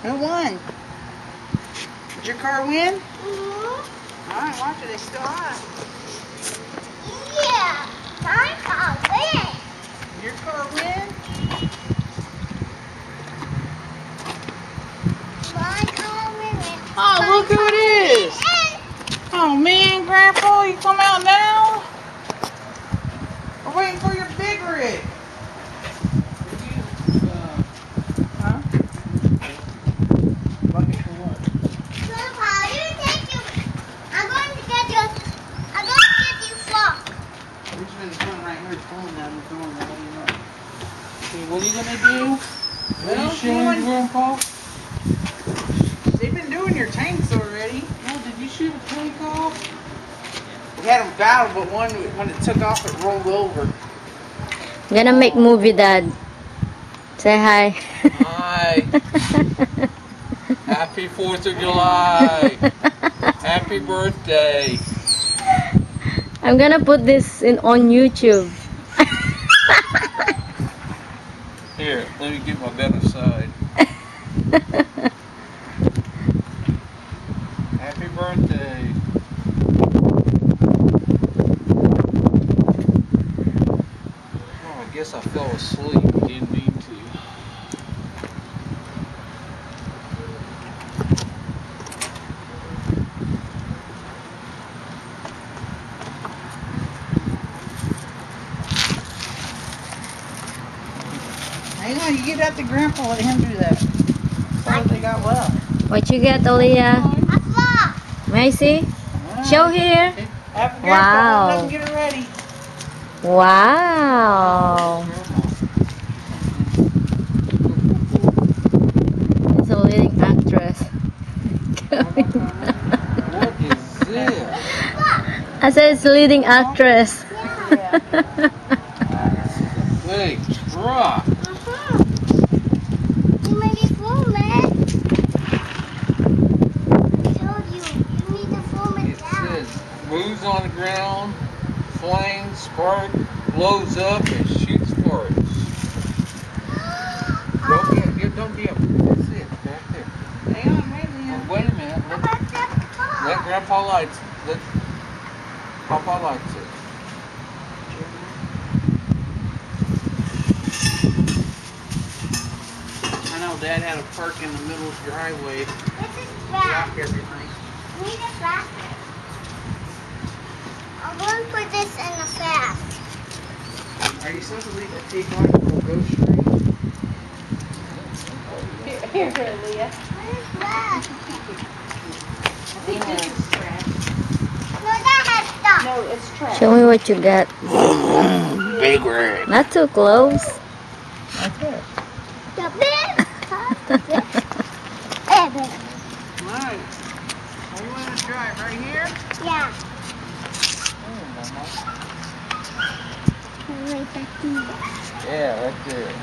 Who won? Did your car win? Mm-hmm. Alright, watch it. They still hot. Yeah, my car win. Your car win? My car win. Oh, look who it is. Oh, man, Grandpa, you come out now? We're waiting for your big rig. Huh? Bucket for what? Grandpa, I'm going to get you flock. We're just going to come right here pulling down the door and let you know. Okay, what are you going to do? What are you showing, Grandpa? They've been doing your tanks already. Oh, did you shoot a tank off? We had them battle, but one, when it took off, it rolled over. I'm gonna make movie, Dad. Say hi. Hi. Happy 4th of July. Happy birthday. I'm gonna put this on YouTube. Here, let me get my better side. Happy birthday. Oh, I guess I fell asleep. Didn't mean to. Hang on, you get out the Grandpa, let him do that. That's all they got left. What you get, Aaliyah? A flock. May I see? Show here. Have a Wow. Grandpa, let him get it ready. Wow. It's a leading actress. What is this? I said it's leading actress. Yeah. Big truck. You made it full, man. I told you, you need to foam it It down. says moves on the ground, flames, spark, blows up, and shoots sparks. Don't get That's it, back there. Hang on, wait a minute. Oh, wait a minute. Let Grandpa lights. Let Papa lights it. I know Dad had a park in the middle of the driveway. This is Block flat. everything. You need a flat? I'm going to put this in the flat. Are you supposed to leave a take on for a ghost train? Here, Leah. What is that? I think this is trash. No, that has stuff. No, it's trash. Show me what you got. Big rig. Not too close. That's it. The big. Alright. Well, you want to drive right here? Yeah. Yeah, right there.